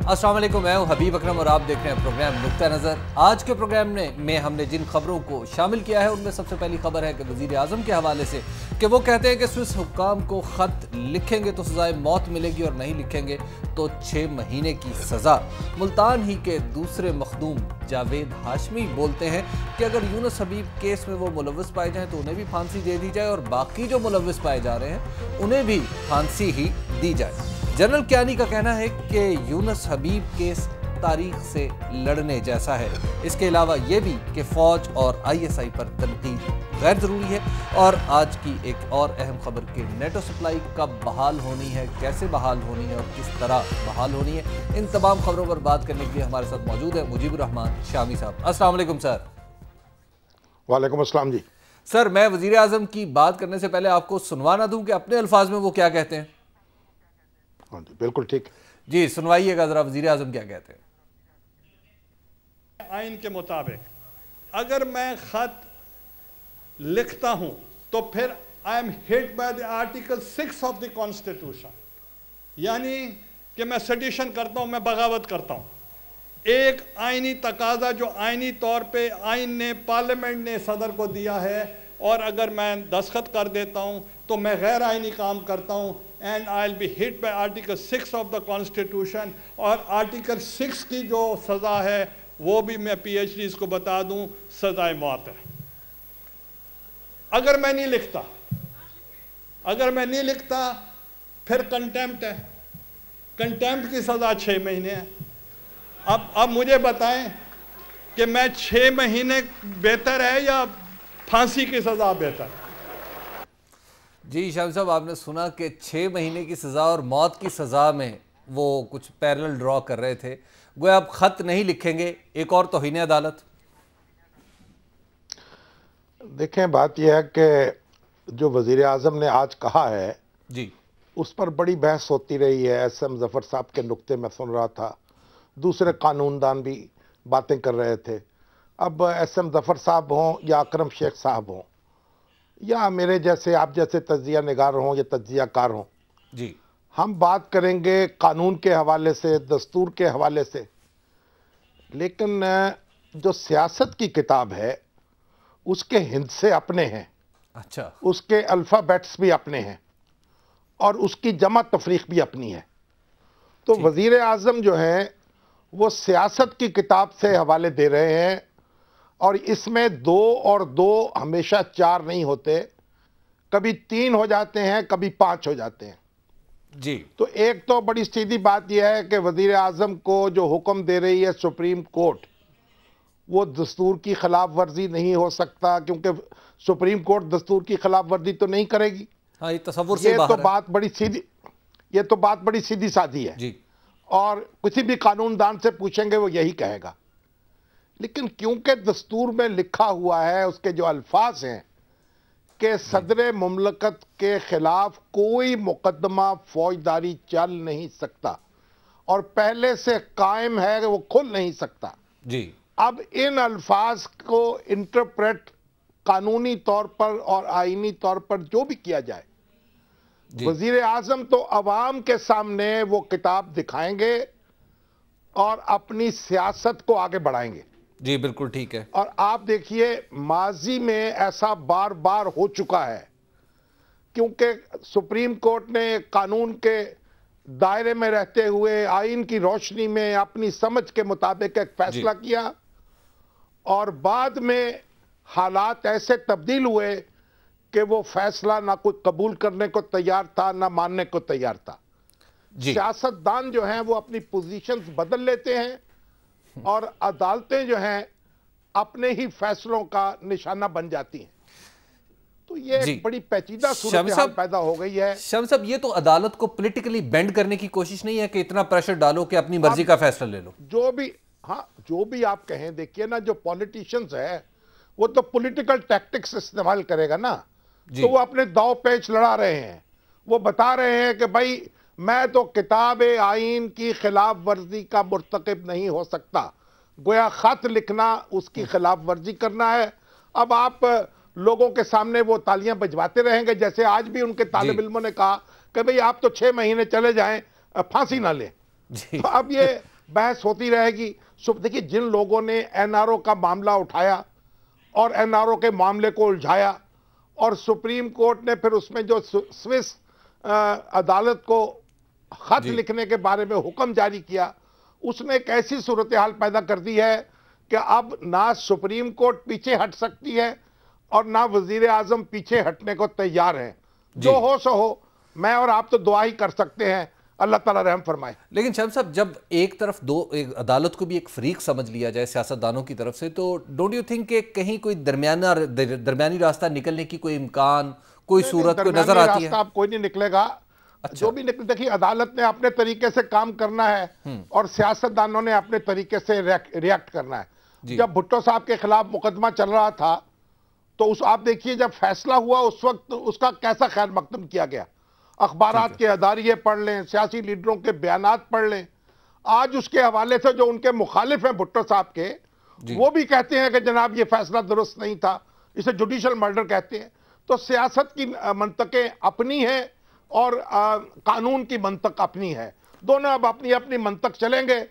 अस्सलाम वालेकुम, मैं हूं हबीब अकरम और आप देख रहे हैं प्रोग्राम नुक्ता नज़र। आज के प्रोग्राम में हमने जिन खबरों को शामिल किया है उनमें सबसे पहली खबर है कि वज़ीर आज़म के हवाले से कि वो कहते हैं कि स्विस हुक्काम को ख़त लिखेंगे तो सज़ाए मौत मिलेगी और नहीं लिखेंगे तो 6 महीने की सज़ा। मुल्तान ही के दूसरे मखदूम जावेद हाशमी बोलते हैं कि अगर यूनुस हबीब केस में वो मुलव्वस पाए जाएँ तो उन्हें भी फांसी दे दी जाए और बाकी जो मुलव्वस पाए जा रहे हैं उन्हें भी फांसी ही दी जाए। जनरल कियानी का कहना है कि यूनुस हबीब केस तारीख से लड़ने जैसा है। इसके अलावा ये भी कि फ़ौज और ISI पर तनकीद गैर ज़रूरी है। और आज की एक और अहम खबर कि नेटो सप्लाई कब बहाल होनी है, कैसे बहाल होनी है और किस तरह बहाल होनी है, इन तमाम खबरों पर बात करने के लिए हमारे साथ मौजूद है मुजीबुर रहमान शामी साहब। अस्सलाम वालेकुम सर। वालेकुम अस्सलाम जी। सर, मैं वज़ीर आज़म की बात करने से पहले आपको सुनवा ना दूं कि अपने अल्फाज में वो क्या कहते हैं? हाँ जी, बिल्कुल ठीक जी, सुनवाइएगा ज़रा वज़ीर आज़म क्या कहते हैं। आइन के मुताबिक अगर मैं खत लिखता हूं तो फिर I am hit by the article 6 of the constitution, यानी कि मैं सेडिशन करता हूं, मैं बगावत करता हूं। एक आइनी तकाजा जो आइनी तौर पे आइन ने, पार्लियामेंट ने सदर को दिया है, और अगर मैं दस्तखत कर देता हूं तो मैं गैर आइनी काम करता हूं and I will be hit by article 6 of the constitution. और आर्टिकल 6 की जो सज़ा है वो भी मैं PhDs को बता दूं, सज़ाए मौत है। अगर मैं नहीं लिखता फिर कंटेम्प्ट है। कंटेम्प्ट की सज़ा 6 महीने है। अब मुझे बताएं कि मैं 6 महीने बेहतर है या फांसी की सज़ा बेहतर है? जी शामी साहब, आपने सुना कि 6 महीने की सज़ा और मौत की सज़ा में वो कुछ पैरेलल ड्रॉ कर रहे थे। गोया आप ख़त नहीं लिखेंगे, एक और तौहीन अदालत। देखें, बात यह है कि जो वज़ीर आज़म ने आज कहा है जी, उस पर बड़ी बहस होती रही है। SM ज़फ़र साहब के नुक्ते में सुन रहा था, दूसरे कानूनदान भी बातें कर रहे थे। अब SM ज़फ़र साहब हों या अकरम शेख साहब हों या मेरे जैसे, आप जैसे तज्ज़िया निगार हों या तज्ज़िया कार हों, जी, हम बात करेंगे कानून के हवाले से, दस्तूर के हवाले से। लेकिन जो सियासत की किताब है उसके हिंसे अपने हैं, अच्छा, उसके अल्फ़ाबेट्स भी अपने हैं और उसकी जमा तफरीक भी अपनी है। तो वज़ीर आज़म जो हैं वो सियासत की किताब से हवाले दे रहे हैं और इसमें 2 और 2 हमेशा 4 नहीं होते, कभी 3 हो जाते हैं, कभी 5 हो जाते हैं। जी, तो एक तो बड़ी सीधी बात यह है कि वज़ीर आज़म को जो हुक्म दे रही है सुप्रीम कोर्ट, वो दस्तूर की खिलाफ वर्जी नहीं हो सकता, क्योंकि सुप्रीम कोर्ट दस्तूर की खिलाफ वर्जी तो नहीं करेगी। हाँ, ये तसव्वुर से ये बाहर तो है। बात बड़ी सीधी सादी है जी, और किसी भी कानूनदान से पूछेंगे वो यही कहेगा। लेकिन क्योंकि दस्तूर में लिखा हुआ है, उसके जो अल्फाज हैं कि सदर मुमलकत के खिलाफ कोई मुकदमा फौजदारी चल नहीं सकता और पहले से कायम है, वो खुल नहीं सकता। जी, अब इन अल्फाज को इंटरप्रेट कानूनी तौर पर और आईनी तौर पर जो भी किया जाए, वजीर आजम तो अवाम के सामने वो किताब दिखाएंगे और अपनी सियासत को आगे बढ़ाएंगे। जी, बिल्कुल ठीक है। और आप देखिए, माजी में ऐसा बार बार हो चुका है, क्योंकि सुप्रीम कोर्ट ने कानून के दायरे में रहते हुए आइन की रोशनी में अपनी समझ के मुताबिक एक फैसला किया और बाद में हालात ऐसे तब्दील हुए कि वो फैसला ना कोई कबूल करने को तैयार था ना मानने को तैयार था। सियासतदान जो हैं वो अपनी पोजीशंस बदल लेते हैं और अदालतें जो हैं अपने ही फैसलों का निशाना बन जाती हैं। तो ये एक बड़ी पेचीदा सूरत पैदा हो गई है। शामी साहब, ये तो अदालत को पॉलिटिकली बेंड करने की कोशिश नहीं है कि इतना प्रेशर डालो कि अपनी मर्जी का फैसला ले लो? जो भी आप कहें, देखिए ना, जो पॉलिटिशियंस है वो तो पॉलिटिकल टैक्टिक्स इस्तेमाल करेगा ना। तो वो अपने दाव पेच लड़ा रहे हैं, वो बता रहे हैं कि भाई मैं तो किताब आइन की खिलाफ वर्जी का मुर्तकिब नहीं हो सकता, गोया खत लिखना उसकी खिलाफ वर्जी करना है। अब आप लोगों के सामने वो तालियां बजवाते रहेंगे, जैसे आज भी उनके तालिब इल्मों ने कहा कि भाई आप तो 6 महीने चले जाएं, फांसी ना लें। तो अब बहस होती रहेगी। देखिए, जिन लोगों ने एनआरओ का मामला उठाया और एनआरओ के मामले को उलझाया और सुप्रीम कोर्ट ने फिर उसमें जो स्विस अदालत को खत लिखने के बारे में हुक्म जारी किया, उसने एक ऐसी सूरत हाल पैदा कर दी है कि अब ना सुप्रीम कोर्ट पीछे हट सकती है और ना वजीर आजम पीछे हटने को तैयार है। जो हो सो हो, मैं और आप तो दुआ ही कर सकते हैं, अल्लाह ताला रहम फरमाए। लेकिन शाह साहब, जब एक तरफ एक अदालत को भी एक फरीक समझ लिया जाए सियासतदानों की तरफ से, तो डोंट यू थिंक कि कहीं कोई दरमियानी रास्ता निकलने की कोई इम्कान, कोई सूरत को नजर आती है? कोई नहीं निकलेगा। अच्छा। जो भी निकल, देखिए, अदालत ने अपने तरीके से काम करना है और सियासतदानों ने अपने तरीके से रिएक्ट करना है। जब भुट्टो साहब के खिलाफ मुकदमा चल रहा था तो आप देखिए, जब फैसला हुआ उस वक्त उसका कैसा खैर मकदम किया गया। अखबारात के अदारिये पढ़ लें, सियासी लीडरों के बयानात पढ़ लें। आज उसके हवाले से जो उनके मुखालिफ हैं भुट्टो साहब के, वो भी कहते हैं कि जनाब ये फैसला दुरुस्त नहीं था, इसे जुडिशल मर्डर कहते हैं। तो सियासत की मंतकें अपनी हैं और कानून की मंतक अपनी है। दोनों अब अपनी अपनी मंतक चलेंगे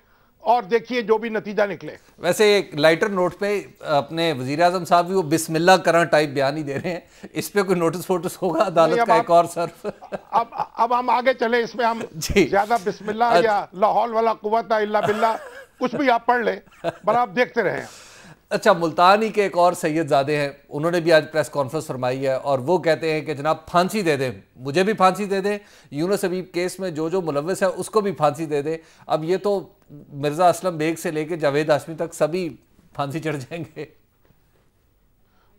और देखिए जो भी नतीजा निकले। वैसे एक लाइटर नोट पे अपने वजीर आजम साहब भी वो बिस्मिल्लाह करा टाइप बयान ही दे रहे हैं, इस पे कोई नोटिस वोटिस होगा अदालत का एक और सर? अब हम आगे चले, इसमें हम ज्यादा बिस्मिल्लाह या लाहौल वाला कुव्वत इल्ला बिल्लाह कुछ भी आप पढ़ लें, पर आप देखते रहें। अच्छा, मुल्तानी के एक और सैयदजादे हैं, उन्होंने भी आज प्रेस कॉन्फ्रेंस फरमाई है और वो कहते हैं कि जनाब फांसी दे दें, मुझे भी फांसी दे दें, यूनुस हबीब केस में जो जो मुलव्वस है उसको भी फांसी दे दें। अब ये तो मिर्जा असलम बेग से लेके जावेद हाशमी तक सभी फांसी चढ़ जाएंगे।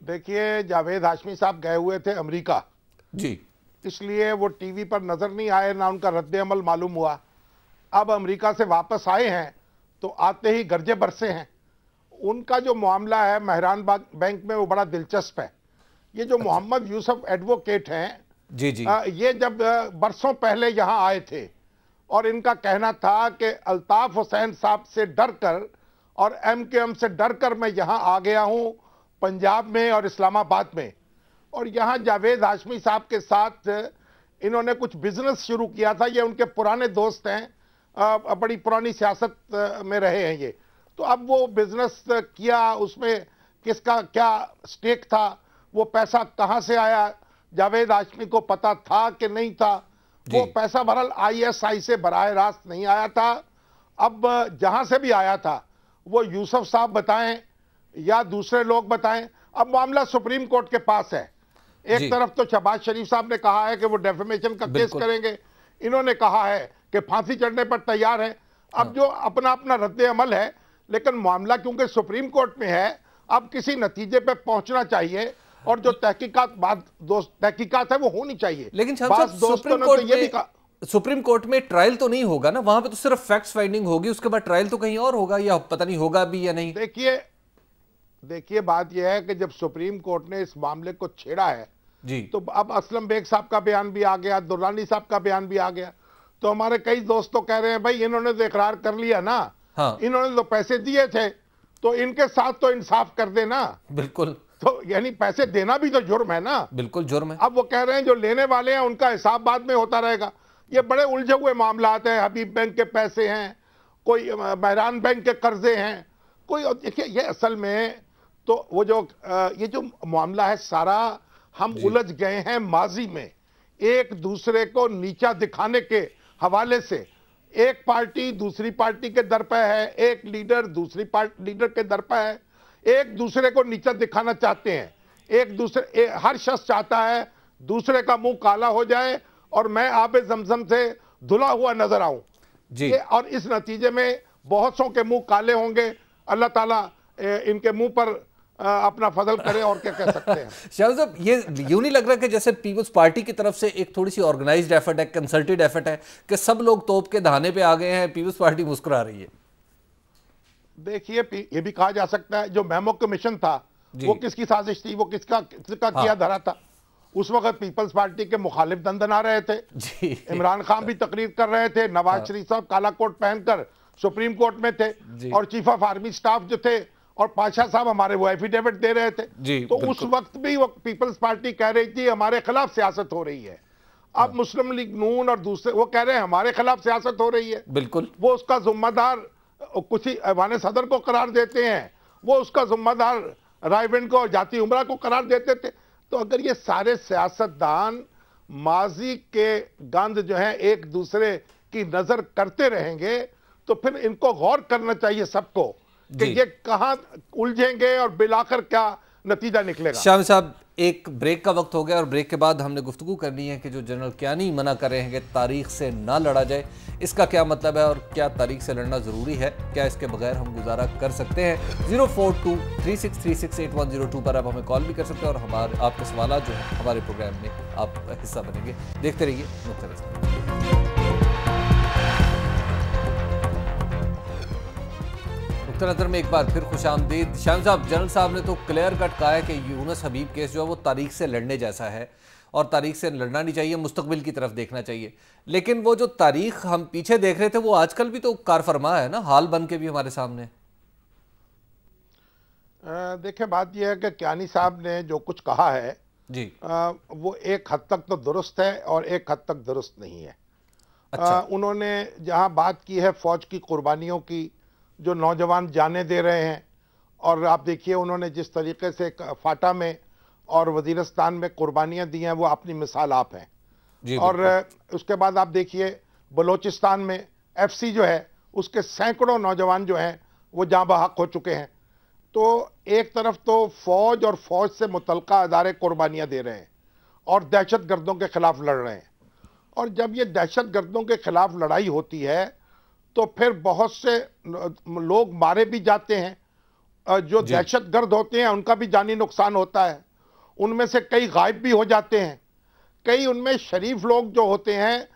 देखिए, जावेद हाशमी साहब गए हुए थे अमेरिका जी, इसलिए वो टीवी पर नजर नहीं आए, ना उनका रद्द अमल मालूम हुआ। अब अमेरिका से वापस आए हैं तो आते ही गर्जे बरसे हैं। उनका जो मामला है मेहरान बैंक में वो बड़ा दिलचस्प है। ये जो मोहम्मद यूसुफ एडवोकेट हैं, जी जी, ये जब बरसों पहले यहाँ आए थे और इनका कहना था कि अल्ताफ हुसैन साहब से डरकर और MKM से डरकर मैं यहाँ आ गया हूँ पंजाब में और इस्लामाबाद में, और यहाँ जावेद हाशमी साहब के साथ इन्होंने कुछ बिजनेस शुरू किया था। ये उनके पुराने दोस्त हैं, बड़ी पुरानी सियासत में रहे हैं ये। तो अब वो बिजनेस किया, उसमें किसका क्या स्टेक था, वो पैसा कहाँ से आया, जावेद हाशमी को पता था कि नहीं था? वो पैसा बहरहाल ISI से बराह रास्त नहीं आया था। अब जहां से भी आया था वो यूसुफ साहब बताएं या दूसरे लोग बताएं। अब मामला सुप्रीम कोर्ट के पास है। एक तरफ तो शहबाज शरीफ साहब ने कहा है कि वो डेफेमेशन का केस करेंगे, इन्होंने कहा है कि फांसी चढ़ने पर तैयार है। अब जो अपना अपना रद्द अमल है, लेकिन मामला क्योंकि सुप्रीम कोर्ट में है, अब किसी नतीजे पे पहुंचना चाहिए और जो तहकीकात है वो होनी चाहिए। लेकिन सुप्रीम कोर्ट में ट्रायल तो नहीं होगा ना, वहां पे तो सिर्फ फैक्ट्स फाइंडिंग होगी, उसके बाद ट्रायल तो कहीं और होगा, या पता नहीं होगा भी या नहीं। देखिए बात यह है कि जब सुप्रीम कोर्ट ने इस मामले को छेड़ा है जी, तो अब असलम बेग साहब का बयान भी आ गया, दुर्रानी साहब का बयान भी आ गया। तो हमारे कई दोस्त तो कह रहे हैं भाई इन्होंने तो इकरार कर लिया ना, हाँ, इन्होंने तो पैसे दिए थे तो इनके साथ तो इंसाफ कर देना। बिल्कुल, तो यानी पैसे देना भी तो जुर्म है ना। बिल्कुल जुर्म है। अब वो कह रहे हैं जो लेने वाले हैं उनका हिसाब बाद में होता रहेगा। ये बड़े उलझे हुए मामला आते हैं। हबीब बैंक के पैसे हैं, कोई मेहरान बैंक के कर्जे हैं, कोई। देखिए ये असल में तो वो जो ये जो मामला है सारा, हम उलझ गए हैं माजी में एक दूसरे को नीचा दिखाने के हवाले से। एक पार्टी दूसरी पार्टी के दर पे है, एक लीडर दूसरी लीडर के दर पे है, एक दूसरे को नीचा दिखाना चाहते हैं। एक दूसरे हर शख्स चाहता है दूसरे का मुंह काला हो जाए और मैं आबे ज़मज़म से धुला हुआ नजर आऊं जी। और इस नतीजे में बहुत सौ के मुंह काले होंगे। अल्लाह ताला इनके मुंह पर अपना फजल करे, और क्या कह सकते हैं। शाह साहब, ये यूं नहीं लग रहा कि जैसे पीपल्स पार्टी की तरफ से एक थोड़ी सी ऑर्गेनाइज्ड एफर्ट है, कंसल्टेड एफर्ट है कि सब लोग तोप के दहाने पे आ गए हैं, पीपल्स पार्टी मुस्कुरा रही है? देखिए ये भी कहा जा सकता है जो मेमो कमीशन था वो किसकी साजिश थी, वो किसका किया धरा था। उस वक्त पीपल्स पार्टी के मुखालिफ दंदना रहे थे जी। इमरान खान भी तकरीर कर रहे थे, नवाज शरीफ साहब काला कोट पहनकर सुप्रीम कोर्ट में थे, और चीफ ऑफ आर्मी स्टाफ जो थे और पाशा साहब हमारे वो एफिडेविट दे रहे थे। तो उस वक्त भी वो पीपल्स पार्टी कह रही थी हमारे खिलाफ सियासत हो रही है। अब मुस्लिम लीग नून और दूसरे वो कह रहे हैं हमारे खिलाफ सियासत हो रही है। बिल्कुल, वो उसका जिम्मेदार किसी ऐवान सदर को करार देते हैं, वो उसका जिम्मेदार रायविंड को और जाती उमरा को करार देते थे। तो अगर ये सारे सियासतदान माजी के गंद जो है एक दूसरे की नजर करते रहेंगे तो फिर इनको गौर करना चाहिए सबको कि ये कहां उलझेंगे और बिलाकर क्या नतीजा निकलेगा। शामी साहब, एक ब्रेक का वक्त हो गया और ब्रेक के बाद हमने गुफ्तगू करनी है कि जो जनरल कियानी मना कर रहे हैं कि तारीख से ना लड़ा जाए, इसका क्या मतलब है और क्या तारीख से लड़ना ज़रूरी है, क्या इसके बगैर हम गुजारा कर सकते हैं। 0423636810 पर आप हमें कॉल भी कर सकते हैं और हमारे आपके सवाल जो है हमारे प्रोग्राम में आप हिस्सा बनेंगे। देखते रहिए नुक्ता नज़र। नज़र में एक बार फिर खुशामदीद। शाम साहब, जनरल साहब ने तो क्लियर कट कहा है कि यूनुस हबीब केस जो है वो तारीख से लड़ने जैसा है और तारीख से लड़ना नहीं चाहिए, मुस्तकबिल की तरफ देखना चाहिए। लेकिन वो जो तारीख हम पीछे देख रहे थे वो आजकल भी तो कारफरमा है ना, हाल बन के भी हमारे सामने। देखिए, बात यह है कि कियानी साहब ने जो कुछ कहा है जी वो एक हद तक तो दुरुस्त है और एक हद तक दुरुस्त नहीं है। अच्छा। उन्होंने जहां बात की है फौज की कुर्बानियों की, जो नौजवान जाने दे रहे हैं, और आप देखिए उन्होंने जिस तरीके से फाटा में और वजीरिस्तान में कुर्बानियां दी हैं वो अपनी मिसाल आप हैं। और उसके बाद आप देखिए बलोचिस्तान में FC जो है उसके सैकड़ों नौजवान जो हैं वो जाँ बहक हो चुके हैं। तो एक तरफ तो फौज और फौज से मुतल्लिका अदारे कुर्बानियां दे रहे हैं और दहशत गर्दों के खिलाफ लड़ रहे हैं, और जब ये दहशत गर्दों के खिलाफ लड़ाई होती है तो फिर बहुत से लोग मारे भी जाते हैं, जो दहशत गर्द होते हैं उनका भी जानी नुकसान होता है, उनमें से कई गायब भी हो जाते हैं, कई उनमें शरीफ लोग जो होते हैं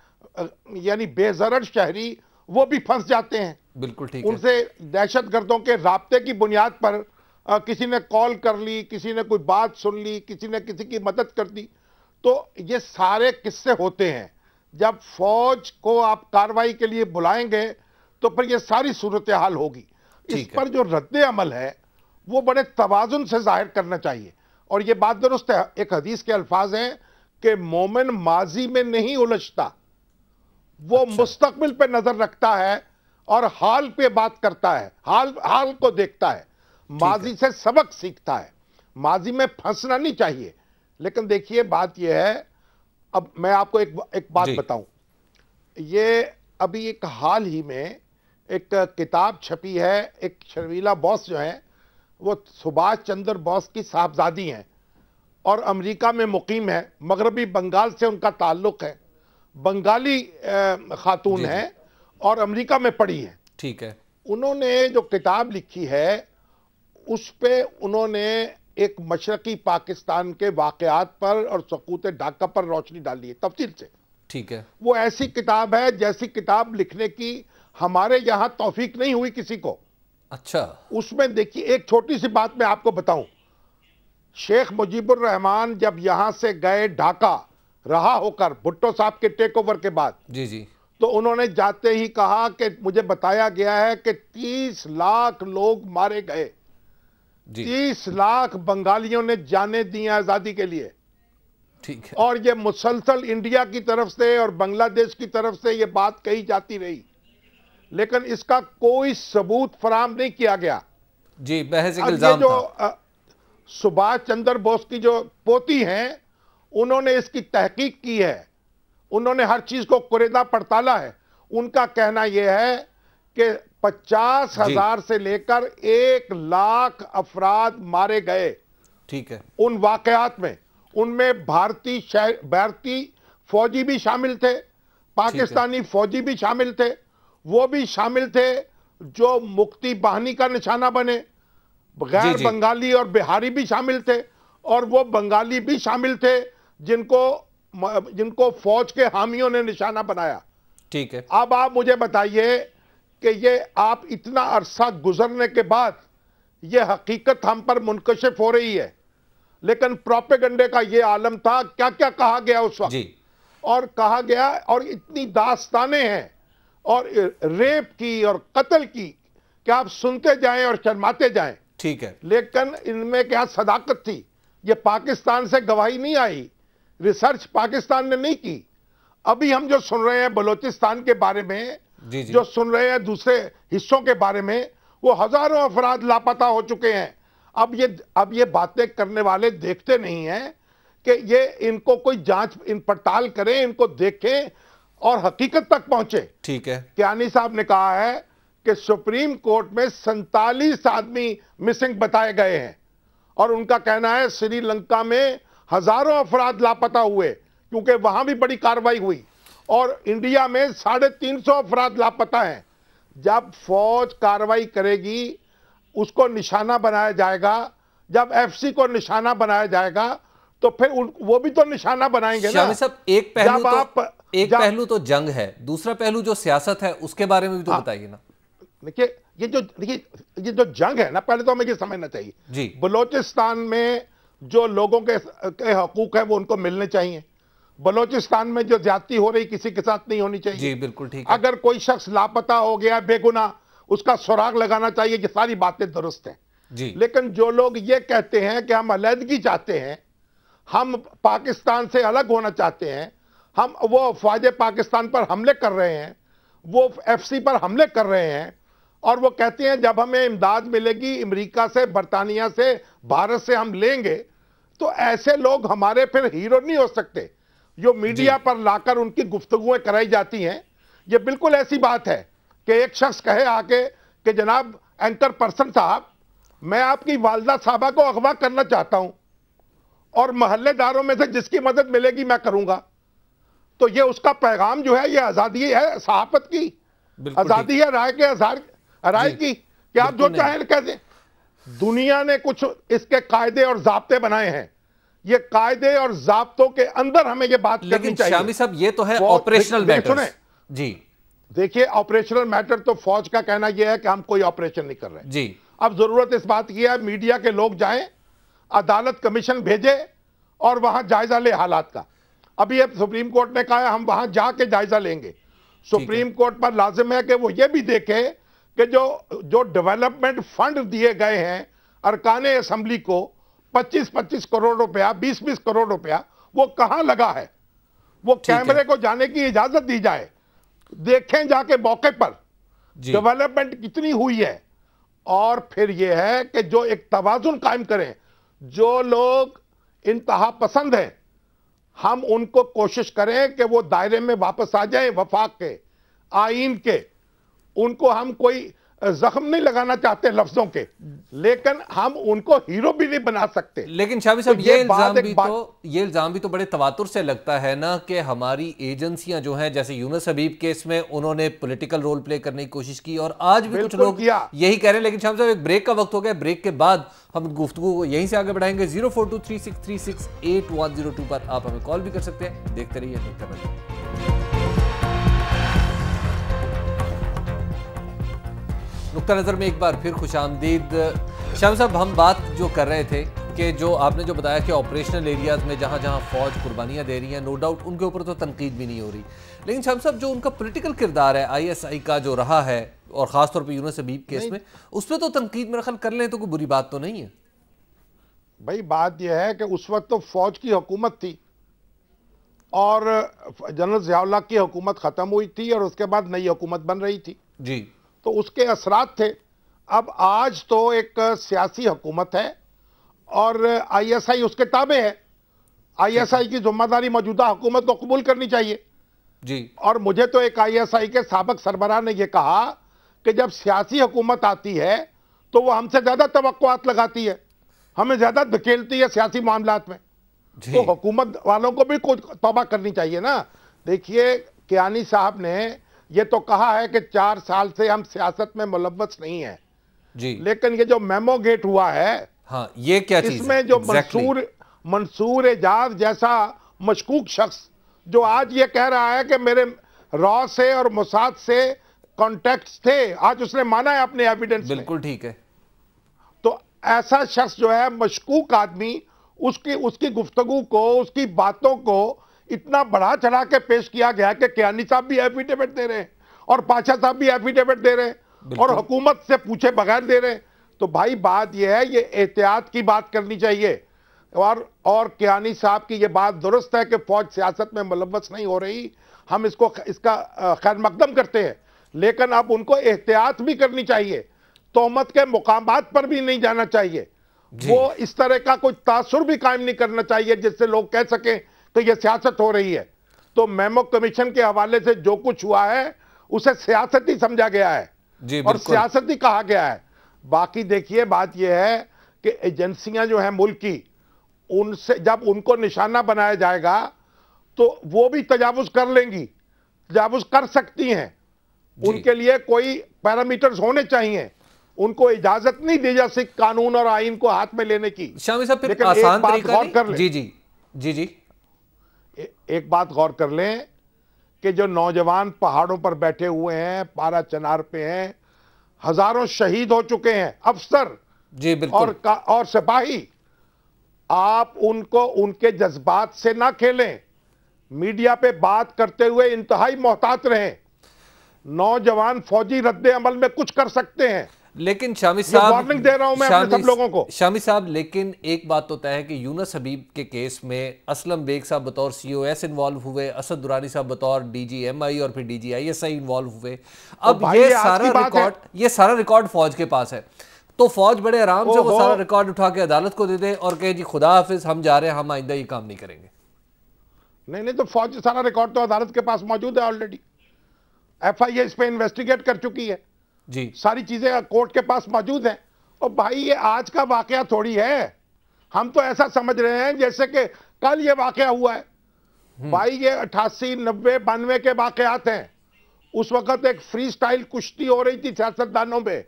यानी बेज़रर शहरी वो भी फंस जाते हैं। बिल्कुल ठीक। उनसे दहशत गर्दों के राब्ते की बुनियाद पर किसी ने कॉल कर ली, किसी ने कोई बात सुन ली, किसी ने किसी की मदद कर दी। तो ये सारे किस्से होते हैं। जब फौज को आप कार्रवाई के लिए बुलाएंगे तो फिर ये सारी सूरत हाल होगी। इस पर जो रद्द अमल है वो बड़े तवाजुन से जाहिर करना चाहिए। और ये बात दुरुस्त है, एक हदीस के अल्फाज हैं कि मोमिन माजी में नहीं उलझता, वो मुस्तकबिल पे नजर रखता है और हाल पे बात करता है, हाल को देखता है, माजी से सबक सीखता है। माजी में फंसना नहीं चाहिए। लेकिन देखिए बात यह है, अब मैं आपको एक बात बताऊं, ये अभी एक हाल ही में एक किताब छपी है, एक शर्मिला बोस जो है वो सुभाष चंद्र बोस की साहबजादी हैं और अमेरिका में मुकीम है, मगरबी बंगाल से उनका ताल्लुक है, बंगाली खातून है और अमेरिका में पढ़ी है। ठीक है। उन्होंने जो किताब लिखी है उस पे उन्होंने एक मशरकी पाकिस्तान के वाकयात पर और सकूत ढाका पर रोशनी डाली है तफसील से। ठीक है। वो ऐसी किताब है जैसी किताब लिखने की हमारे यहां तौफीक नहीं हुई किसी को। अच्छा। उसमें देखिए एक छोटी सी बात मैं आपको बताऊं, शेख मुजीबुर रहमान जब यहां से गए ढाका रहा होकर भुट्टो साहब के टेक ओवर के बाद, जी, तो उन्होंने जाते ही कहा कि मुझे बताया गया है कि 30 लाख लोग मारे गए, 30 लाख बंगालियों ने जाने दी आजादी के लिए। ठीक है। और ये मुसलसल इंडिया की तरफ से और बांग्लादेश की तरफ से ये बात कही जाती रही, लेकिन इसका कोई सबूत फराहम नहीं किया गया। जी, बहस एक इल्जाम था। सुभाष चंद्र बोस की जो पोती हैं उन्होंने इसकी तहकीक की है, उन्होंने हर चीज को कुरेदा पड़ताला है। उनका कहना यह है कि 50,000 से लेकर 1 लाख अफराद मारे गए। ठीक है। उन वाकयात में उनमें भारतीय फौजी भी शामिल थे, पाकिस्तानी फौजी भी शामिल थे, वो भी शामिल थे जो मुक्ति बाहिनी का निशाना बने, गैर बंगाली और बिहारी भी शामिल थे, और वो बंगाली भी शामिल थे जिनको फौज के हामियों ने निशाना बनाया। ठीक है। अब आप मुझे बताइए कि ये आप इतना अरसा गुजरने के बाद ये हकीकत हम पर मुनकशिफ हो रही है, लेकिन प्रोपेगेंडे का ये आलम था। क्या क्या कहा गया उस वक्त जी। और कहा गया, और इतनी दास्तानें हैं और रेप की और कत्ल की कि आप सुनते जाएं और शर्माते जाएं। ठीक है। लेकिन इनमें क्या सदाकत थी? ये पाकिस्तान से गवाही नहीं आई, रिसर्च पाकिस्तान ने नहीं की। अभी हम जो सुन रहे हैं बलोचिस्तान के बारे में, جو سن رہے ہیں دوسرے حصوں کے بارے میں، وہ ہزاروں افراد لاپتہ ہو چکے ہیں۔ اب یہ باتیں کرنے والے دیکھتے نہیں ہیں کہ یہ ان کو کوئی جانچ ان پڑتال کریں، ان کو دیکھیں اور حقیقت تک پہنچے۔ ٹھیک ہے، کیانی صاحب نے کہا ہے کہ سپریم کورٹ میں 47 آدمی مسنگ بتائے گئے ہیں، اور ان کا کہنا ہے سری لنکا میں ہزاروں افراد لاپتہ ہوئے کیونکہ وہاں بھی بڑی کارروائی ہوئی، اور انڈیا میں 350 افراد لاپتہ ہیں۔ جب فوج کارروائی کرے گی، اس کو نشانہ بنایا جائے گا، جب ایف سی کو نشانہ بنایا جائے گا تو پھر وہ بھی تو نشانہ بنائیں گے نا۔ شامی صاحب ایک پہلو تو جنگ ہے، دوسرا پہلو جو سیاست ہے اس کے بارے میں بھی تو بتائیے نا۔ دیکھیے یہ جو جنگ ہے نا، پہلے تو ہمیں یہ سمجھنا چاہیے جی، بلوچستان میں جو لوگوں کے حقوق ہیں وہ ان کو ملنے چاہیے۔ بلوچستان میں جو زیادتی ہو رہی کسی کے ساتھ نہیں ہونی چاہیے۔ جی بالکل ٹھیک ہے۔ اگر کوئی شخص لاپتہ ہو گیا بے گناہ، اس کا سراغ لگانا چاہیے، یہ ساری باتیں درست ہیں۔ جی، لیکن جو لوگ یہ کہتے ہیں کہ ہم علیحدگی چاہتے ہیں، ہم پاکستان سے الگ ہونا چاہتے ہیں، وہ افواج پاکستان پر حملے کر رہے ہیں، وہ ایف سی پر حملے کر رہے ہیں، اور وہ کہتے ہیں جب ہمیں امداد ملے گی امریکہ سے، برطانیہ سے، بھارت سے ہم لیں گے، تو ایسے لوگ ہمارے پھر ہیرو نہیں ہو سکتے۔ جو میڈیا پر لا کر ان کی گفتگویں کرائی جاتی ہیں، یہ بالکل ایسی بات ہے کہ ایک شخص کہے آ کے کہ جناب اینکر پرسن صاحب، میں آپ کی والدہ صاحبہ کو اغوا کرنا چاہتا ہوں، اور محلے داروں میں سے جس کی مدد ملے گی میں کروں گا، تو یہ اس کا پیغام جو ہے، یہ آزادی ہے صحافت کی، آزادی ہے رائے کے اظہار رائے کی، کہ آپ جو چاہیں کہہ دیں۔ دنیا نے کچھ اس کے قاعدے اور ضابطے بنائے ہیں، یہ قاعدے اور ضابطوں کے اندر ہمیں یہ بات کرنی چاہیے۔ لیکن شامی صاحب یہ تو ہے آپریشنل میٹر۔ جی دیکھیے، آپریشنل میٹر تو فوج کا کہنا یہ ہے کہ ہم کوئی آپریشن نہیں کر رہے۔ جی، اب ضرورت اس بات کی ہے میڈیا کے لوگ جائیں، عدالت کمیشن بھیجے اور وہاں جائزہ لے حالات کا۔ ابھی سپریم کورٹ نے کہا ہے ہم وہاں جا کے جائزہ لیں گے۔ سپریم کورٹ پر لازم ہے کہ وہ یہ بھی دیکھے کہ جو ڈیولپمنٹ فنڈ دیے گئے ہیں ارکان اسمبلی کو، 25 کروڑ روپیہ، 20 کروڑ روپیہ، وہ کہاں لگا ہے، وہ کیمرے کو جانے کی اجازت دی جائے، دیکھیں جا کے موقع پر ڈیولپمنٹ کتنی ہوئی ہے۔ اور پھر یہ ہے کہ جو ایک توازن قائم کریں، جو لوگ انتہا پسند ہیں، ہم ان کو کوشش کریں کہ وہ دائرے میں واپس آ جائیں وفاق کے، آئین کے۔ ان کو ہم کوئی زخم نہیں لگانا چاہتے لفظوں کے، لیکن ہم ان کو ہیرو بھی نہیں بنا سکتے۔ لیکن شامی صاحب یہ الزام بھی تو بڑے تواتر سے لگتا ہے نا کہ ہماری ایجنسیاں جو ہیں، جیسے یونس حبیب کیس میں انہوں نے پولیٹیکل رول پلے کرنے کی کوشش کی، اور آج بھی کچھ لوگ یہی کہہ رہے ہیں۔ لیکن شامی صاحب ایک بریک کا وقت ہو گیا، بریک کے بعد ہم گفتگو کو یہیں سے آگے بڑھائیں گے۔ 04236368 پر آپ ہمیں کال بھی کر سکتے ہیں۔ دیکھتے رہیے نقطہ نظر۔ نقطہ نظر میں ایک بار پھر خوش آمدید۔ شامی صاحب ہم بات جو کر رہے تھے کہ جو آپ نے جو بتایا کہ آپریشنل ایریاز میں جہاں جہاں فوج قربانیاں دے رہی ہیں، نو ڈاؤٹ ان کے اوپر تو تنقید بھی نہیں ہو رہی، لیکن شامی صاحب جو ان کا پولیٹیکل کردار ہے آئی ایس آئی کا جو رہا ہے، اور خاص طور پہ یونس حبیب کیس میں، اس پہ تو تنقید میرا خیال کر لیں تو کوئی بری بات تو نہیں ہے۔ بھائی بات یہ ہے کہ اس وقت تو فوج کی حکومت تھی، اور جنرل ضیاء اللہ کی حکومت ختم ہوئی تھی، اور اس کے بعد نئی حکومت بن رہی تھی، جی، تو اس کے اثرات تھے۔ اب آج تو ایک سیاسی حکومت ہے، اور آئی ایس آئی اس کے تابع ہے۔ آئی ایس آئی کی ذمہ داری موجودہ حکومت کو قبول کرنی چاہیے۔ جی، اور مجھے تو ایک آئی ایس آئی کے سابق سربراہ نے یہ کہا کہ جب سیاسی حکومت آتی ہے تو وہ ہم سے زیادہ توقعات لگاتی ہے، ہمیں زیادہ دھکیلتی ہے سیاسی معاملات میں، تو حکومت والوں کو بھی کچھ توبہ کرنی چاہیے نا۔ دیکھیے، کیانی صاحب نے یہ تو کہا ہے کہ 4 سال سے ہم سیاست میں ملوث نہیں ہیں، جی، لیکن یہ جو میمو گیٹ ہوا ہے، ہاں یہ کیا چیز ہے؟ اس میں جو منصور اعجاز جیسا مشکوک شخص جو آج یہ کہہ رہا ہے کہ میرے را سے اور موساد سے کانٹیکٹس تھے، آج اس نے مانا ہے اپنے ایویڈنس میں۔ بالکل ٹھیک ہے۔ تو ایسا شخص جو ہے مشکوک آدمی، اس کی گفتگو کو، اس کی باتوں کو اتنا بڑھا چڑھا کے پیش کیا گیا کہ کیانی صاحب بھی ایفیڈیوٹ دے رہے ہیں، اور پاشا صاحب بھی ایفیڈیوٹ دے رہے ہیں، اور حکومت سے پوچھے بغیر دے رہے ہیں۔ تو بھائی بات یہ ہے، یہ احتیاط کی بات کرنی چاہیے، اور کیانی صاحب کی یہ بات درست ہے کہ فوج سیاست میں ملوث نہیں ہو رہی، ہم اس کا خیر مقدم کرتے ہیں، لیکن اب ان کو احتیاط بھی کرنی چاہیے, تہمت کے مقامات پر بھی نہیں جانا چاہیے, وہ اس طرح کا کوئی تاثر بھی قائم نہیں کرنا چاہیے جس سے لوگ کہہ سکیں کہ یہ سیاست ہو رہی ہے. تو میمو کمیشن کے حوالے سے جو کچھ ہوا ہے اسے سیاستی سمجھا گیا ہے اور سیاستی کہا گیا ہے. باقی دیکھیے بات یہ ہے کہ ایجنسیاں جو ہیں ملک کی, ان سے جب ان کو نشانہ بنایا جائے گا تو وہ بھی تجاوز کر لیں گی, تجاوز کر سکتی ہیں. ان کے لیے کوئی پیرامیٹرز ہونے چاہیے, ان کو اجازت نہیں دی جا سکتی قانون اور آئین کو ہاتھ میں لینے کی. شامی صاحب پھر آسان طریقہ نہیں. جی ایک بات غور کر لیں کہ جو نوجوان پہاڑوں پر بیٹھے ہوئے ہیں, پارا چنار پہ ہیں, ہزاروں شہید ہو چکے ہیں افسر جی بالکل اور سپاہی, آپ ان کو ان کے جذبات سے نہ کھیلیں. میڈیا پہ بات کرتے ہوئے انتہائی محتاط رہیں. نوجوان فوجی رد عمل میں کچھ کر سکتے ہیں, لیکن شامی صاحب وارننگ دے رہا ہوں میں اپنے سب لوگوں کو. شامی صاحب لیکن ایک بات تو طے ہے کہ یونس حبیب کے کیس میں اسلم بیگ صاحب بطور سی او ایس انوالو ہوئے, اسد درانی صاحب بطور ڈی جی ایم آئی اور پھر D G I S I involve ہوئے. اب یہ سارا ریکارڈ فوج کے پاس ہے, تو فوج بڑے آرام سے وہ سارا ریکارڈ اٹھا کے عدالت کو دے دے اور کہے جی خدا حافظ ہم جا رہے ہیں, ہم آئندہ یہ کام نہیں کریں گے. نہیں تو فوج سارا ریکارڈ تو عدالت کے پاس موجود ہے آلریڈی. ایف آئی اے اس پہ انویسٹیگیٹ کر چکی ہے جی, ساری چیزیں کورٹ کے پاس موجود ہیں. اور بھائی یہ آج کا واقعہ تھوڑی ہے, ہم تو ایسا سمجھ رہے ہیں جیسے کہ کل یہ واقعہ ہوا ہے. بھائی یہ 88, 90, 92 کے واقعات ہیں. اس وقت ایک فری سٹائل کشتی ہو رہی تھی سیاستدانوں میں,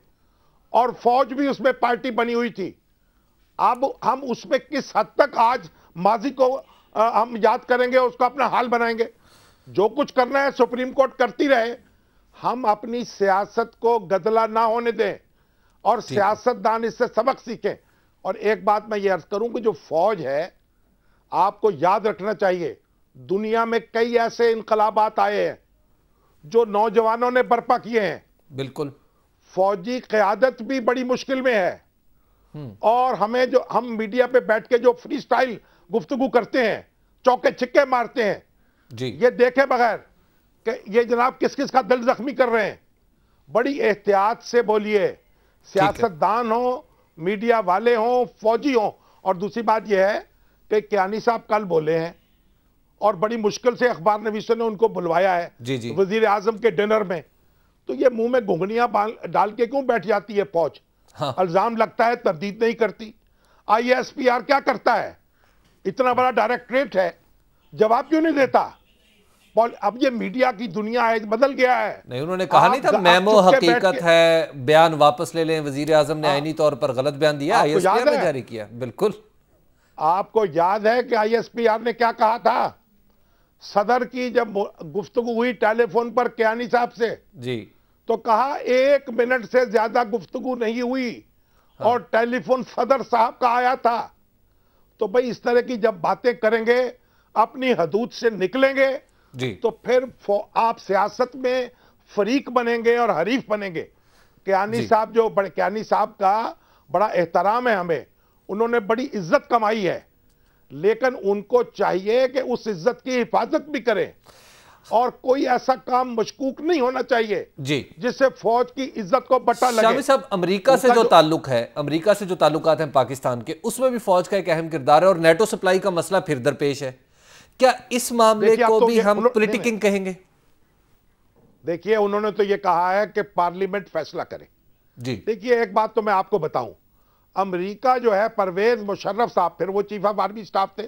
اور فوج بھی اس میں پارٹی بنی ہوئی تھی. اب ہم اس میں کس حد تک آج ماضی کو ہم یاد کریں گے, اس کو اپنا حال بنائیں گے. جو کچھ کرنا ہے سپریم کورٹ کرتی رہے, ہم اپنی سیاست کو گدلا نہ ہونے دیں اور سیاستدان اس سے سبق سیکھیں. اور ایک بات میں یہ عرض کروں کہ جو فوج ہے, آپ کو یاد رکھنا چاہیے دنیا میں کئی ایسے انقلابات آئے ہیں جو نوجوانوں نے برپا کیے ہیں. بالکل فوجی قیادت بھی بڑی مشکل میں ہے, اور ہم میڈیا پہ بیٹھ کے جو فری سٹائل گفتگو کرتے ہیں, چوکے چھکے مارتے ہیں, یہ دیکھے بغیر کہ یہ جناب کس کس کا دل زخمی کر رہے ہیں. بڑی احتیاط سے بولیے, سیاستدان ہوں, میڈیا والے ہوں, فوجی ہوں. اور دوسری بات یہ ہے کہ کیانی صاحب کل بولے ہیں اور بڑی مشکل سے اخبار نویسوں نے ان کو بلوایا ہے وزیر اعظم کے ڈنر میں, تو یہ منہ میں گھنگھنیاں ڈال کے کیوں بیٹھ جاتی ہے فوج؟ الزام لگتا ہے تردید نہیں کرتی. آئی ایس پی آر کیا کرتا ہے؟ اتنا بڑا ڈائریکٹریٹ ہے, جواب کیوں نہیں دیتا؟ اب یہ میڈیا کی دنیا ہے, بدل گیا ہے. نہیں انہوں نے کہا نہیں تھا میمو حقیقت ہے, بیان واپس لے لیں. وزیر اعظم نے آئینی طور پر غلط بیان دیا, آئی ایس پی آر نے جاری کیا. بالکل آپ کو یاد ہے کہ آئی ایس پی آر نے کیا کہا تھا؟ صدر کی جب گفتگو ہوئی ٹیلی فون پر کیانی صاحب سے, جی تو کہا 1 منٹ سے زیادہ گفتگو نہیں ہوئی اور ٹیلی فون صدر صاحب کا آیا تھا. تو بھئی اس طرح کی جب باتیں کریں گے, اپنی حدود سے نکلیں گے, تو پھر آپ سیاست میں فریق بنیں گے اور حریف بنیں گے. کیانی صاحب کا بڑا احترام ہے ہمیں, انہوں نے بڑی عزت کمائی ہے, لیکن ان کو چاہیے کہ اس عزت کی حفاظت بھی کریں, اور کوئی ایسا کام مشکوک نہیں ہونا چاہیے جس سے فوج کی عزت کو بٹا لگے. شامی صاحب امریکہ سے جو تعلق ہے, امریکہ سے جو تعلقات ہیں پاکستان کے, اس میں بھی فوج کا ایک اہم کردار ہے, اور نیٹو سپلائی کا مسئلہ پھر درپیش ہے. کیا اس معاملے کو بھی ہم پولیٹیکنگ کہیں گے؟ دیکھیے انہوں نے تو یہ کہا ہے کہ پارلیمنٹ فیصلہ کرے. دیکھیے ایک بات تو میں آپ کو بتاؤں, امریکہ جو ہے پرویز مشرف صاحب, پھر وہ چیف آف آرمی سٹاف تھے,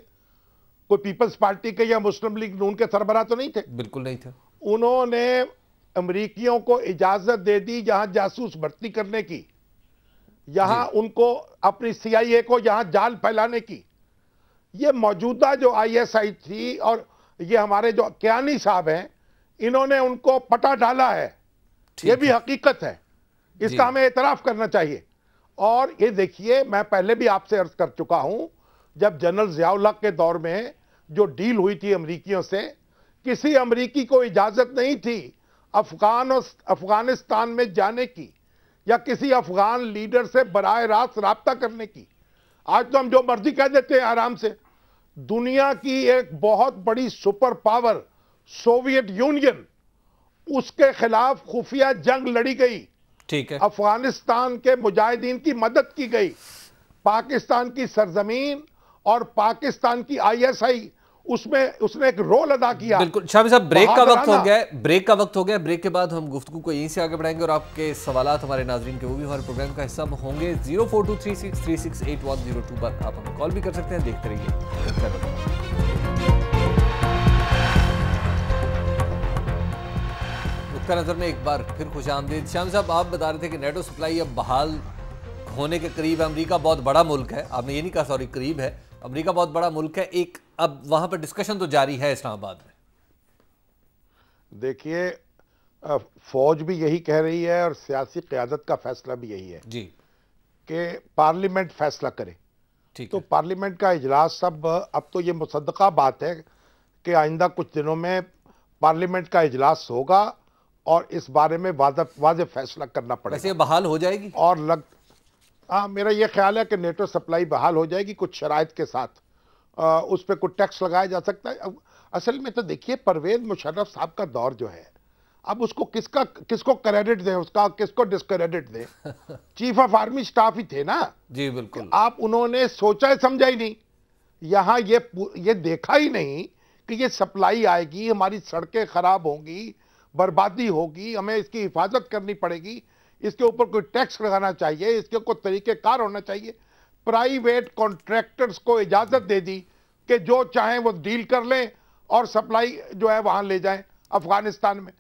کوئی پیپلز پارٹی کے یا مسلم لیگ نون کے سربراہ تو نہیں تھے. بالکل نہیں تھے. انہوں نے امریکیوں کو اجازت دے دی جہاں جاسوس بھرتی کرنے کی, یہاں ان کو اپنی سی آئی اے کو یہاں جال پھیلانے کی. یہ موجودہ جو آئی ایس آئی تھی اور یہ ہمارے جو کیانی صاحب ہیں, انہوں نے ان کو پٹا ڈالا ہے. یہ بھی حقیقت ہے, اس کا ہمیں اعتراف کرنا چاہیے. اور یہ دیکھیے میں پہلے بھی آپ سے عرض کر چکا ہوں, جب جنرل ضیاء الحق کے دور میں جو ڈیل ہوئی تھی امریکیوں سے, کسی امریکی کو اجازت نہیں تھی افغانستان میں جانے کی یا کسی افغان لیڈر سے براہ راست رابطہ کرنے کی. آج تو ہم جو مرضی کہہ دیتے ہیں آرام سے. دنیا کی ایک بہت بڑی سپر پاور سوویت یونین اس کے خلاف خفیہ جنگ لڑی گئی، ٹھیک ہے، افغانستان کے مجاہدین کی مدد کی گئی، پاکستان کی سرزمین اور پاکستان کی ISI اس نے ایک رول ادا کیا۔ بالکل شامی صاحب، بریک کا وقت ہو گیا ہے، بریک کے بعد ہم گفتگو کو یہیں سے آگے بڑھائیں گے، اور آپ کے سوالات ہمارے ناظرین کے وہ بھی ہمارے پروگرام کا حصہ ہوں گے۔ 0423636802 پر آپ ہمیں کال بھی کر سکتے ہیں، دیکھتے رہیے۔ نقطہ نظر میں ایک بار پھر خوش آمدید۔ شامی صاحب، آپ بتا رہے تھے کہ نیٹو سپلائی اب بحال ہونے کے قریب ہے۔ امریکہ بہت بڑا ملک ہے، آپ نے یہ نہیں کہا سوری قریب ہے، امریکہ بہت بڑا ملک ہے، ایک اب وہاں پر ڈسکشن تو جاری ہے اسلام آباد میں۔ دیکھیے، فوج بھی یہی کہہ رہی ہے اور سیاسی قیادت کا فیصلہ بھی یہی ہے جی کہ پارلیمنٹ فیصلہ کرے۔ ٹھیک تو ہے، پارلیمنٹ کا اجلاس اب تو یہ مصدقہ بات ہے کہ آئندہ کچھ دنوں میں پارلیمنٹ کا اجلاس ہوگا اور اس بارے میں واضح فیصلہ کرنا پڑے ویسے گا۔ یہ بحال ہو جائے گی؟ اور میرا یہ خیال ہے کہ نیٹو سپلائی بحال ہو جائے گی کچھ شرائط کے ساتھ، اس پہ کوئی ٹیکس لگایا جا سکتا ہے۔ اصل میں تو دیکھیے، پرویز مشرف صاحب کا دور جو ہے، اب اس کو کس کو کریڈٹ دیں، اس کا کس کو ڈسکریڈٹ دیں؟ چیف آف آرمی سٹاف ہی تھے نا۔ جی بالکل، آپ انہوں نے سوچا سمجھا ہی نہیں، یہاں یہ دیکھا ہی نہیں کہ یہ سپلائی آئے گی، ہماری سڑکیں خراب ہوں گی، بربادی ہوگی، ہمیں اس کی حفاظت کرنی پڑے گی، اس کے اوپر کوئی ٹیکس لگانا چاہیے، اس کے کوئی طریقہ کار ہونا چاہیے۔ پرائیویٹ کانٹریکٹرز کو اجازت دے دی کہ جو چاہیں وہ ڈیل کر لیں اور سپلائی جو ہے وہاں لے جائیں افغانستان میں۔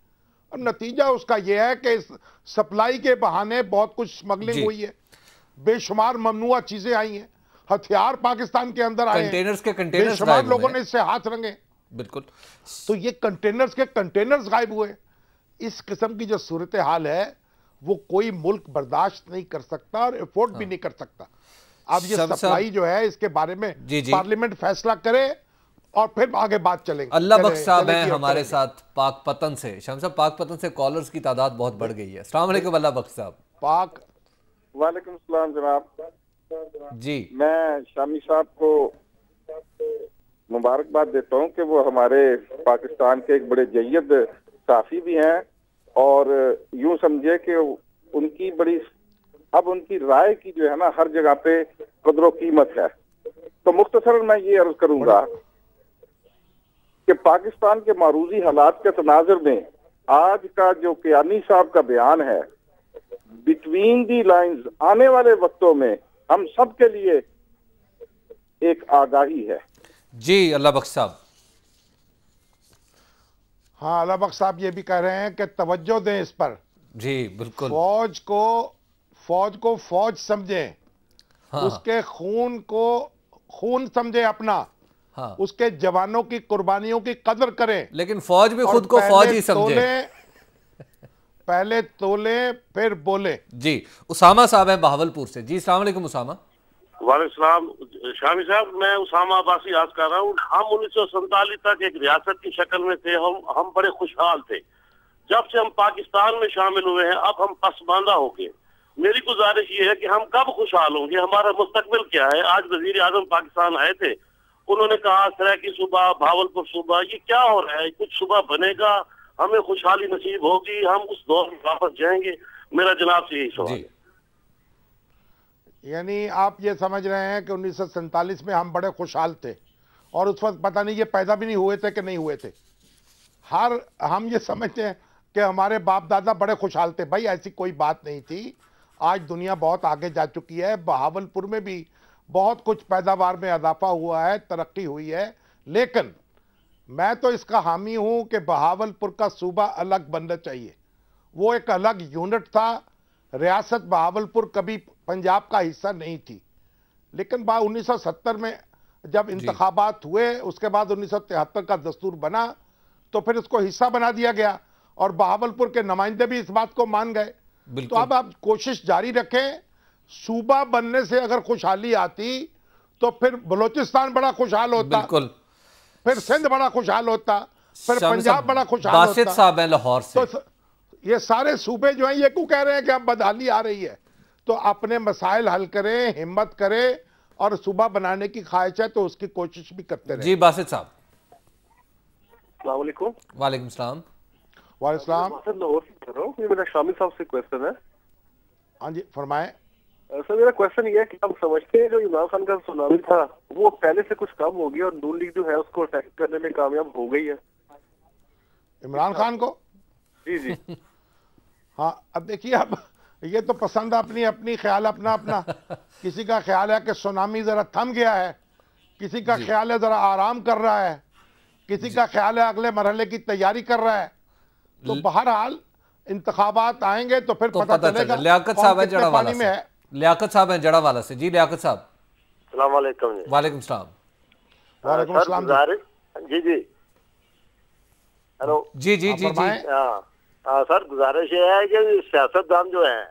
اب نتیجہ اس کا یہ ہے کہ سپلائی کے بہانے بہت کچھ سمگلنگ ہوئی ہے، بے شمار ممنوعہ چیزیں آئی ہیں، ہتھیار پاکستان کے اندر آئے ہیں، بے شمار لوگوں نے اس سے ہاتھ رنگے۔ بالکل، تو یہ کنٹینرز غائب ہوئے۔ اس قسم کی جو صورتحال ہے وہ کوئی ملک برداشت نہیں کر سکتا اور افورڈ بھی نہیں کر سکتا۔ اب یہ سپلائی جو ہے اس کے بارے میں پارلیمنٹ فیصلہ کرے اور پھر آگے بات چلیں گے۔ اللہ بخش صاحب ہیں ہمارے ساتھ پاک پتن سے۔ شام صاحب، پاک پتن سے کالرز کی تعداد بہت بڑھ گئی ہے۔ السلام علیکم اللہ بخش صاحب۔ وعلیکم السلام جناب جی، میں شامی صاحب کو مبارکباد دیتا ہوں کہ وہ ہمارے پاکستان کے ایک بڑے جید صحافی بھی ہیں، اور یوں سمجھے کہ ان کی رائے کی جو ہے نا ہر جگہ پہ قدر و قیمت ہے۔ تو مختصراً میں یہ عرض کروں گا کہ پاکستان کے معروضی حالات کے تناظر میں آج کا جو کیانی صاحب کا بیان ہے، بٹوین دی لائنز آنے والے وقتوں میں ہم سب کے لیے ایک آگاہی ہے۔ جی اللہ بخش صاحب۔ ہاں، اللہ بخش صاحب یہ بھی کہہ رہے ہیں کہ توجہ دیں اس پر۔ جی بالکل، فوج کو فوج سمجھیں، اس کے خون کو خون سمجھیں اپنا، اس کے جوانوں کی قربانیوں کی قدر کریں، لیکن فوج بھی خود کو فوج ہی سمجھے۔ پہلے تولیں پھر بولیں۔ جی اسامہ صاحب ہیں بہاولپور سے۔ جی السلام علیکم اسامہ۔ وعلیکم السلام شامی صاحب، میں اسامہ عباسی عرض کر رہا ہوں۔ ہم 1947 تک ایک ریاست کی شکل میں تھے، ہم بڑے خوشحال تھے۔ جب سے ہم پاکستان میں شامل ہوئے ہیں اب ہم پسماندہ ہو گئے۔ میری گزارش یہ ہے کہ ہم کب خوشحال ہوں گے، ہمارا مستقبل کیا ہے؟ آج وزیر اعظم پاکستان آئے تھے، انہوں نے کہا سرائیکی صوبہ، بہاولپور صوبہ، یہ کیا ہو رہا ہے؟ کچھ صوبہ بنے گا، ہمیں خوشحالی نصیب ہوگی، ہم اس دور میں واپس جائیں گے؟ میرا جناب سے یہی سوال ہے۔ یعنی آپ یہ سمجھ رہے ہیں کہ 1947 میں ہم بڑے خوشحال تھے اور اس وقت پتہ نہیں یہ پیدا بھی نہیں ہوئے تھے کہ نہیں ہوئے تھے؟ ہم یہ سمجھتے ہیں کہ ہمارے باپ دادا بڑے خوشحال تھے۔ بھائی ایسی کوئی بات نہیں تھی۔ آج دنیا بہت آگے جا چکی ہے، بہاولپور میں بھی بہت کچھ پیداوار میں اضافہ ہوا ہے، ترقی ہوئی ہے، لیکن میں تو اس کا حامی ہوں کہ بہاولپور کا صوبہ الگ بننا چاہیے۔ وہ ایک الگ یونٹ تھا۔ ریاست بہاولپور کبھی پنجاب کا حصہ نہیں تھی، لیکن 1970 میں جب انتخابات ہوئے، اس کے بعد 1973 کا دستور بنا تو پھر اس کو حصہ بنا دیا گیا اور بہاولپور کے نمائندے بھی اس بات کو مان گئے۔ تو اب آپ کوشش جاری رکھیں۔ صوبہ بننے سے اگر خوشحالی آتی تو پھر بلوچستان بڑا خوشحال ہوتا، پھر سندھ بڑا خوشحال ہوتا، پھر پنجاب بڑا خوشحال ہوتا۔ باسط صاحب ہیں لاہور سے۔ یہ سارے صوبے جو ہیں یہ کیوں کہہ رہے ہیں کہ اب بدحالی آ رہی ہے؟ تو اپنے مسائل حل کریں، ہمت کریں، اور صوبہ بنانے کی خواہش ہے تو اس کی کوشش بھی کرتے رہیں۔ جی باسط صاحب۔ السلام علیکم۔ وعلیکم السلام۔ वालेकुम लाहौर से कर रहा हूँ, ये मेरा शामिल साहब से क्वेश्चन है। हाँ जी फरमाएं। सर मेरा क्वेश्चन ये है कि हम समझते हैं जो इमरान खान का सुनामी था वो पहले से कुछ कम हो गया और नून लीग जो है उसको अटैक करने में कामयाब हो गई है। इमरान खान को? जी जी। हाँ अब देखिए, अब ये तो पसंद अपनी अपनी, ख्याल अपना अपना। किसी का ख्याल है कि सुनामी जरा थम गया है, किसी का ख्याल है जरा आराम कर रहा है, किसी का ख्याल है अगले मरहले की तैयारी कर रहा है। तो बहरहाल इंतखाबात आएंगे तो फिर पता चलेगा। लियाकत साहब है जड़ावाला से। लियाकत साहब है जड़ावाला से। जी लियाकत साहब। अस्सलाम वालेकुम। वालेकुम सलाम। वालेकुम सलाम। जी जी हेलो। जी जी जी जी। हाँ सर, गुजारिश ये है कि सियासतदान जो है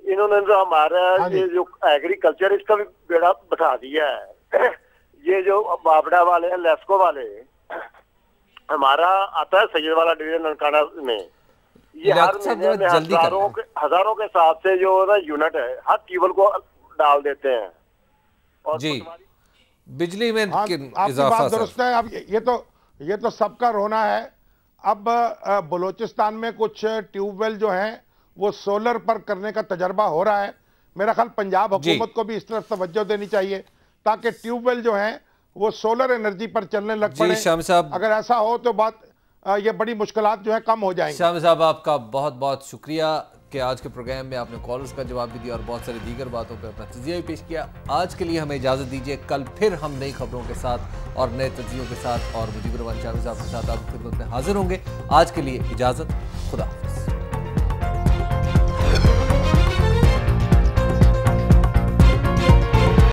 इन्होंने तो हमारा ये जो एग्रीकल्चर इसका भी बेड़ा बैठा दिया है। ये जो बाबड़ा वाले हैं, लेस्को वाले, हमारा आता है सैयदवाला डिवीजन ननकाना में, ये हर महीने में हजारों के हिसाब से जो ना यूनिट है हर ट्यूबवेल को डाल देते हैं। और जी बिजली में आपकी बात दुरुस्त है। अब ये तो सबका रोना है। अब बलूचिस्तान में कुछ ट्यूबवेल जो हैं वो सोलर पर करने का तजर्बा हो रहा है। मेरा ख्याल पंजाब हुकूमत को भी इस तरफ तवज्जो देनी चाहिए ताकि ट्यूबवेल जो हैं वो सोलर एनर्जी पर चलने लग पड़े। शामी साहब, अगर ऐसा हो तो बात ये बड़ी मुश्किलात जो है कम हो जाएंगी। शामी साहब आपका बहुत बहुत शुक्रिया कि आज के प्रोग्राम में आपने कॉलर्स का जवाब भी दिया और बहुत सारी दीगर बातों पर अपना तजिया भी पेश किया। आज के लिए हमें इजाज़त दीजिए। कल फिर हम नई खबरों के साथ और नए तजियों के साथ और मुजीबर रहमान शामी साहब के साथ आपकी खिदमत में हाजिर होंगे। आज के लिए इजाज़त, खुदा।